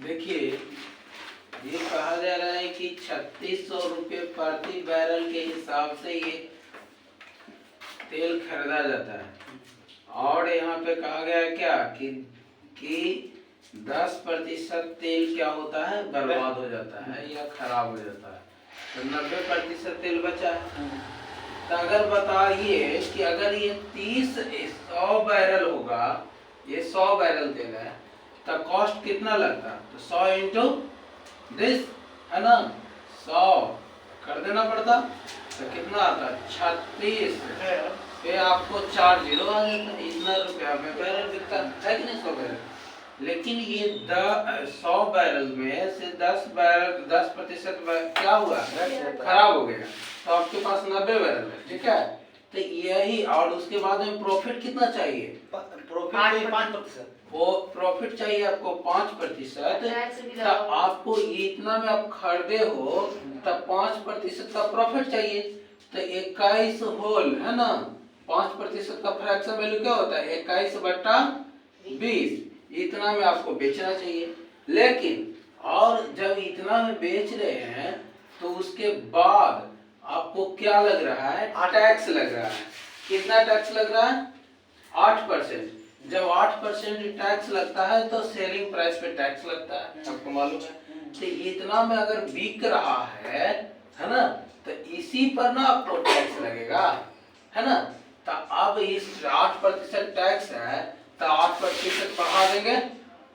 देखिए, ये कहा जा रहा है कि 3600 रुपये प्रति बैरल के हिसाब से ये तेल खरीदा जाता है। और यहाँ पे कहा गया है क्या कि 10% तेल क्या होता है, बर्बाद हो जाता है या खराब हो जाता है। तो 90% तेल बचा है। तो अगर बताइए कि अगर ये 100 बैरल होगा, ये 100 बैरल तेल है, तो कॉस्ट कितना लगता? तो 100 इंटू दिस है ना, 100 कर देना पड़ता। तो कितना आता? 36 पे आपको 4 जीरो आ जाता है। इतना रुपया में बैरल बिकता है कि नहीं 100 बैरल। लेकिन ये 100 बैरल में से 10% क्या हुआ, खराब हो गया। तो आपके पास 90 बैरल है, ठीक है। तो यही, और उसके बाद में प्रॉफिट कितना चाहिए? प्रॉफिट 5%। वो प्रॉफिट चाहिए आपको 5%। तो आपको इतना में आप खरीदे हो, तब 5% का प्रॉफिट चाहिए। तो 21 होल है ना, 5% का फ्रैक्शन वैल्यू क्या होता है? 21/20। इतना में आपको बेचना चाहिए। लेकिन और जब इतना में बेच रहे हैं तो उसके बाद आपको क्या लग रहा है? टैक्स लग रहा है। कितना टैक्स लग रहा है? 8%। जब 8% टैक्स लगता है तो सेलिंग प्राइस पे टैक्स लगता है, आपको मालूम है। तो इतना में अगर बिक रहा है ना, तो इसी पर ना आपको टैक्स लगेगा, है ना। तो अब इस 8% टैक्स है, तो 8% बढ़ा देंगे,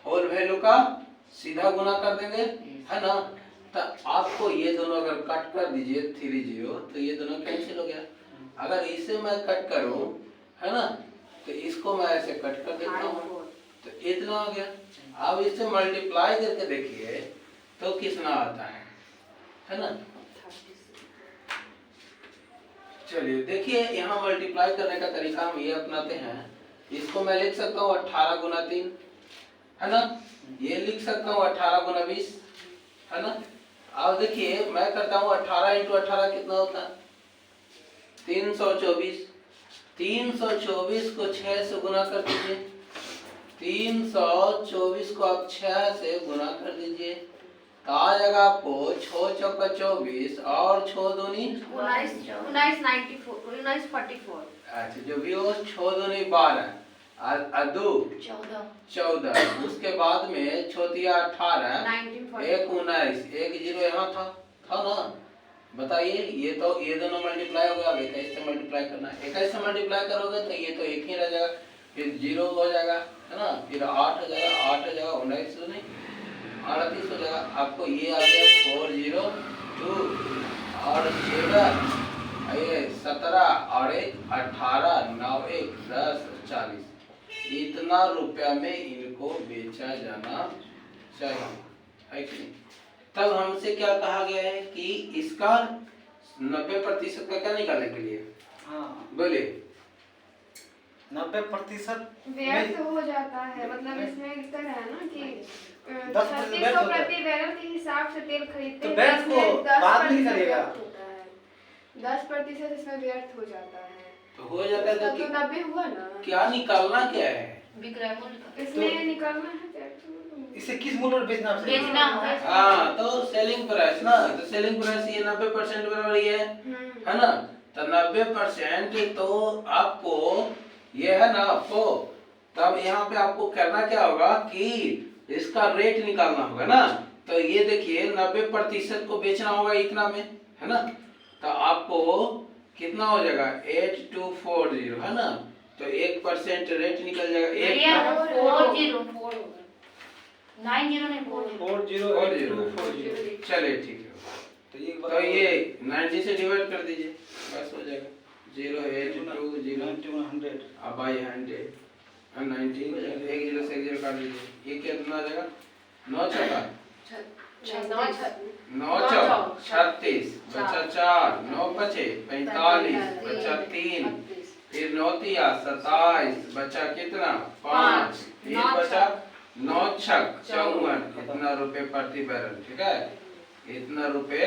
होल वैल्यू का सीधा गुना कर देंगे, है ना। तो आपको ये दोनों अगर कट कर दीजिए 30, तो ये दोनों कैंसिल हो गया। अगर इसे मैं कट करूं, है ना, तो इसको मैं ऐसे कट कर देता हूँ, तो इतना हो गया। अब इसे मल्टीप्लाई करके देखिए तो कितना आता है ना। चलिए देखिए, यहाँ मल्टीप्लाई करने का तरीका हम ये अपनाते हैं। इसको मैं लिख सकता हूँ 18 गुना 3, है ना। ये लिख सकता हूँ 18 गुना 20, है ना। अब देखिए मैं करता हूँ 18 इंटू 18 कितना होता है? 324। 324 को 6 से गुना कर दीजिए। 324 को आप 6 से गुना कर दीजिए, तो आ जाएगा आपको 6 चौका 24 और 6 दूनी 1944। अच्छा, जो भी हो, 6 दूनी 12 और 2 14। उसके बाद में 6 तिया 18, 1 19, 1 जीरो यहाँ था ना। बताइए, ये तो ये दोनों मल्टीप्लाई हो गया। अब 21 से मल्टीप्लाई करना है। 21 से मल्टीप्लाई करोगे तो ये तो एक ही रह जाएगा, फिर 0 हो जाएगा, है ना। फिर 8 हो जाएगा, 8 हो जाएगा 19 नहीं 38 हो जाएगा। आपको ये आ गया 402 और 7 ये 17 और 1 18 9 1 10 40। इतना रुपया में इनको बेचा जाना चाहिए, है कि नहीं। तब हमसे क्या कहा गया है कि इसका 90% का क्या निकालने के लिए? हाँ, बोले 90% व्यर्थ हो जाता है। मतलब इसमें इस तरह है ना कि 10% 3600 प्रति बैरल के हिसाब से तेल खरीदते तो हैं, व्यर्थ को बाद में करेगा। 10% इसमें व्यर्थ हो जाता है। तो हो जाता है, तो 90 हुआ ना। क्या निकालना क्या है? इसमें निकालना है इसे किस मूल्य पर बेचना है। हाँ, तो सेलिंग प्राइस ना। तो सेलिंग प्राइस ये 90% बराबर ही है ना। तो 90% तो आपको ये है ना आपको। तब यहाँ पे आपको करना क्या होगा कि इसका रेट निकालना होगा ना। तो ये देखिए 90% को बेचना होगा इतना में, है ना। तो आपको कितना हो जाएगा? 8240, है ना। तो 1% रेट निकल जाएगा। 40। चलिए ठीक है। तो ये 90 से डिवाइड कर दीजिए, बस हो जाएगा। 082 अब बाई 100 90 हो जाएगा। 1 0 से 1 0 काट दीजिए। ये कितना आ जाएगा? 9 चौका 9 चौक 36 बचा 4 9 बचे 45 बचा 3 फिर 9 तिया 27 बचा कितना 5 फिर बचा 9 छक 54। इतना रुपए प्रति बैरल, ठीक है। इतना रुपए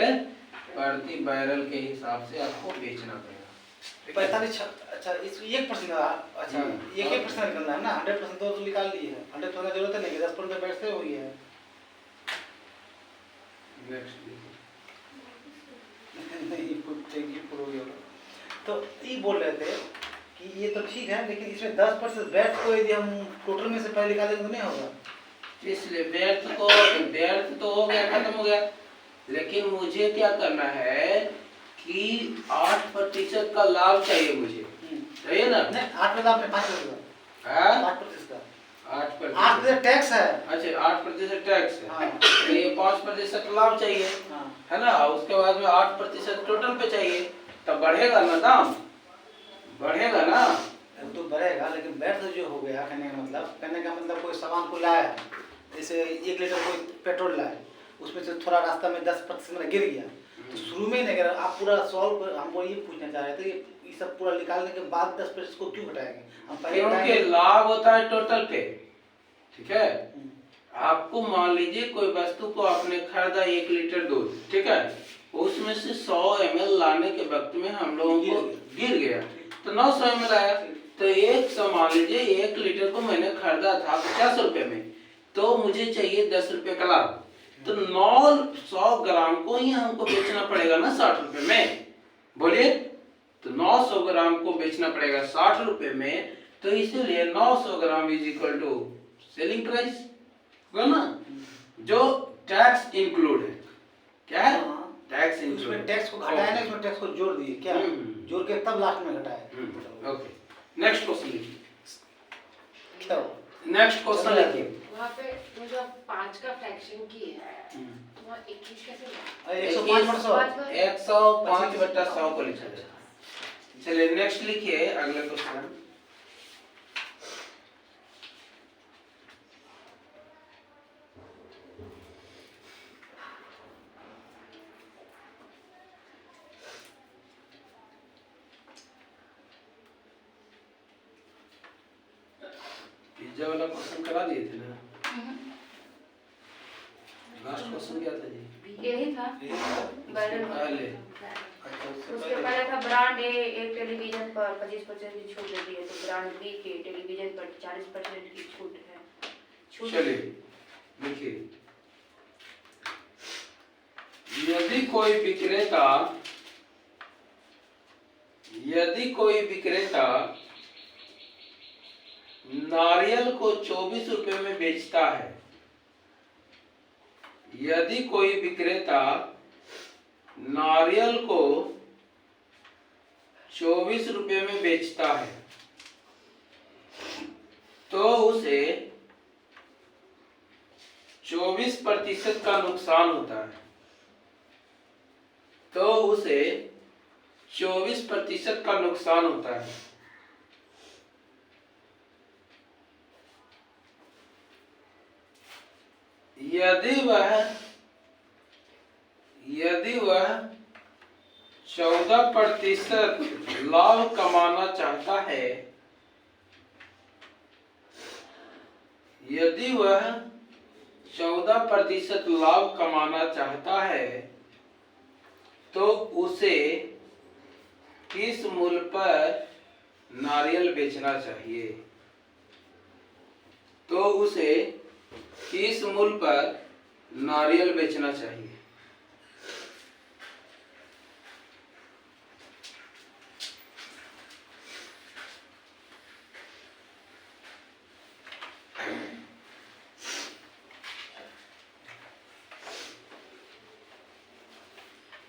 प्रति बैरल के हिसाब से आपको बेचना पड़ेगा। 45। अच्छा, इसमें 1%। अच्छा, 1% निकलना है ना। 100% तो निकाल लिए है। 100% की जरूरत नहीं है, 10% बैठ से हुई है। नेक्स्ट नहीं पूरा हो गया। तो ये बोल रहे थे कि ये तो ठीक है, लेकिन इसमें 10% वैट को यदि हम टोटल में से पहले निकालेंगे तो नहीं होगा। इसलिए व्यर्थ तो हो गया, खत्म हो गया। लेकिन मुझे क्या करना है कि 8% का लाभ चाहिए मुझे, चाहिए ना? नहीं 8 में 5% हाँ? 8% का 8%। 8% टैक्स है। अच्छा 8% टैक्स है। हाँ। तो ये 5% लाभ चाहिए, हाँ। है ना? उसके बाद में 8% टोटल पे चाहिए, तब बढ़ेगा ना दाम, बढ़ेगा ना? तो बढ़ेगा, लेकिन वैट जो हो गया, कहने का मतलब कोई सामान को लाया है, जैसे 1 लीटर कोई पेट्रोल लाए, उसमें से थोड़ा रास्ता में 10% में गिर गया, तो शुरू में नहीं, अगर आप पूरा सॉल्व हमको ये पूछना चाह रहे थे कि ये सब पूरा निकालने के बाद 10% को क्यों घटाएंगे? हम पहले क्योंकि लाभ होता है टोटल पे, ठीक है? आपको मान लीजिए कोई वस्तु को आपने खरीदा 1 लीटर दूध, ठीक है? उसमें से 100 ml लाने के वक्त में हम लोगों को गिर गया, तो 900 ml आया। तो एक मान लीजिए 1 लीटर को मैंने खरीदा था 50 रुपए में, तो मुझे चाहिए 10 रुपए का लाभ, तो 900 ग्राम को ही हमको बेचना पड़ेगा ना 60 रुपए में, बोलिए? तो 900 ग्राम को बेचना पड़ेगा 60 रुपए में, तो इसीलिए 900 gram is equal to selling price, होगा ना? जो टैक्स इंक्लूड है, क्या है? Tax include. उसमें टैक्स को घटाया ना, इसमें टैक्स को जोड़ दिए क्या? जोड़ के तब लास्ट में घटाया। ओके, नेक्स्ट क्वेश्चन लिखिए। क्या नेक्स्ट क्वेश्चन लिखिए। वहाँ पे वो जो 5 का फ्रैक्शन की है, तो वहाँ 21 कैसे हुआ? 105/100 105/100 को लिखा जाए। चलिए नेक्स्ट लिखिए, अगला क्वेश्चन। पिज्जा वाला क्वेश्चन करा दिए थे ना? लास्ट क्वेश्चन क्या था जी? यही था पहले उसके पहले था ब्रांड ए एक टेलीविजन पर 25% की छूट देती है, तो ब्रांड बी के टेलीविजन पर 40% की छूट है। चलिए देखिए, यदि कोई विक्रेता नारियल को 24 रुपए में बेचता है, यदि कोई विक्रेता नारियल को 24 रुपए में बेचता है, तो उसे 24% का नुकसान होता है, तो उसे 24% का नुकसान होता है। यदि वह 14% लाभ कमाना चाहता है, यदि वह 14% लाभ कमाना चाहता है, तो उसे किस मूल्य पर नारियल बेचना चाहिए? तो उसे किस मूल्य पर नारियल बेचना चाहिए?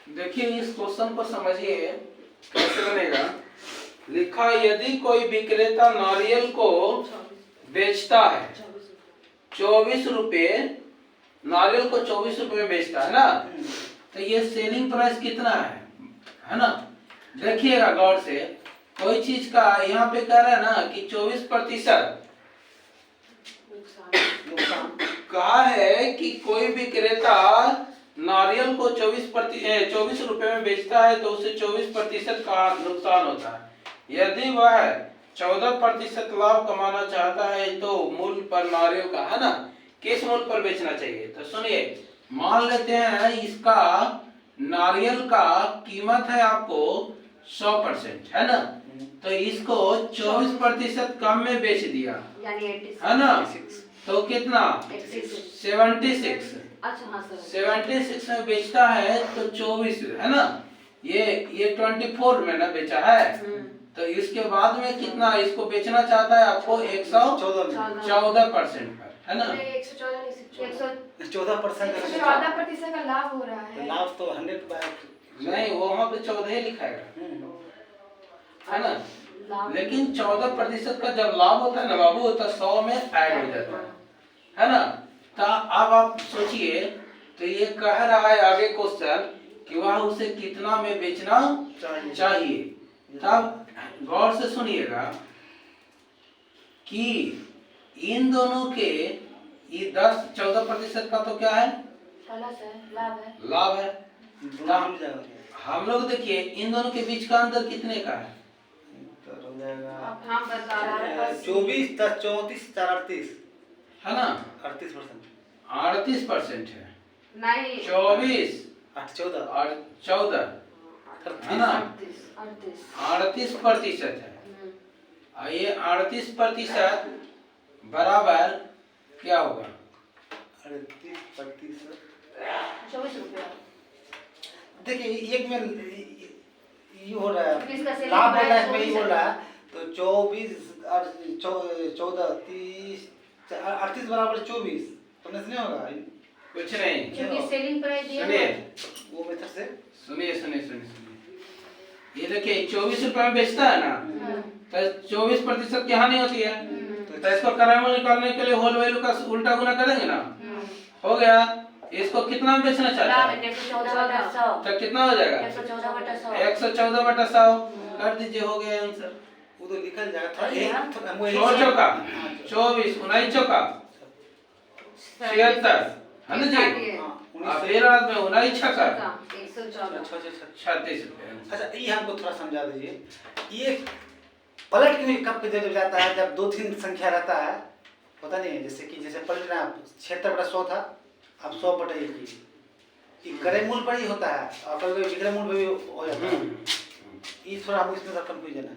देखिए इस क्वेश्चन को समझिए कैसे बनेगा। लिखा, यदि कोई विक्रेता नारियल को बेचता है 24 रुपए, नारियल को 24 रुपए में बेचता है ना, तो ये सेलिंग प्राइस कितना है ना? देखिएगा गौर से, कोई चीज का यहाँ पे कह रहा है ना कि 24% कहा है कि कोई विक्रेता नारियल को 24 रुपए में बेचता है, तो उसे 24% का नुकसान होता है। यदि वह 14% लाभ कमाना चाहता है, तो मूल्य पर नारियल का, है ना, किस मूल्य पर बेचना चाहिए? तो सुनिए, मान लेते हैं इसका नारियल का कीमत है आपको 100%, है ना, तो इसको 24% कम में बेच दिया, यानी है ना, तो कितना 76, अच्छा हाँ सर 76 में बेचता है तो 24 है ना, ये 24 में ना बेचा है, तो इसके बाद में कितना इसको बेचना चाहता है आपको 114% पर, है ना। 114 नहीं 14% 14% का लाभ हो रहा है। लाभ तो 100 नहीं, वो वहाँ पे 14 ही लिखाएगा, है ना। लाभ लेकिन 14% का जब लाभ होता है ना बाबू, तो 100 में ऐड हो जाता है ना। तो अब आप सोचिए, तो ये कह रहा है आगे क्वेश्चन कि वह उसे कितना में बेचना चाहिए। तब गौर से सुनिएगा कि इन दोनों के ये 14% का तो क्या है, प्लस है, लाभ है। लाभ है। दोनों मिल जाएगा हम लोग देखिए इन दोनों के बीच का अंतर कितने का है, तो हो जाएगा अब हम बता रहे हैं 24 10 34 4 38 है ना। 38% 38% है, नहीं 24 14 और 14 है ना, 38% है। और ये 38% बराबर क्या होगा, 38%। 24 रुपया। देखिए एक में ये हो रहा इसका है, selling लाभ हो रहा है, price इसमें ये 24 हो रहा है, तो 24 और 14 30 38 बराबर 24 तो नहीं होगा कुछ नहीं। क्योंकि सेलिंग प्राइस दिया सुनिए वो मेथड से। सुनिए सुनिए सुनिए सुनिए, ये देखिए 24 रुपए में बेचता है ना, तो 24% की हानि होती है, तो इसको करामूल निकालने के लिए होल वैल्यू का उल्टा गुना करेंगे ना, हो गया। इसको कितना में बेचना चाहता है, 114/100। तो कितना हो जाएगा 114/100। 114/100 कर दीजिए, हो गया आंसर। वो तो निकल जाएगा थोड़ा छोड़ चौका 24 19 चौका 76 है ना जी, और फिर रात में 19 छक्का 36 रुपए। अच्छा ये हमको थोड़ा समझा दीजिए, ये पलट क्यों कब पे जब जाता है, जब 2-3 संख्या रहता है, पता नहीं है, जैसे पलट रहा 76/100 था, अब 100/1 ये क्रय मूल्य पर ही होता है, और कभी विक्रय मूल्य पर भी हो जाता है। ये थोड़ा हमको इसमें कंफ्यूजन है।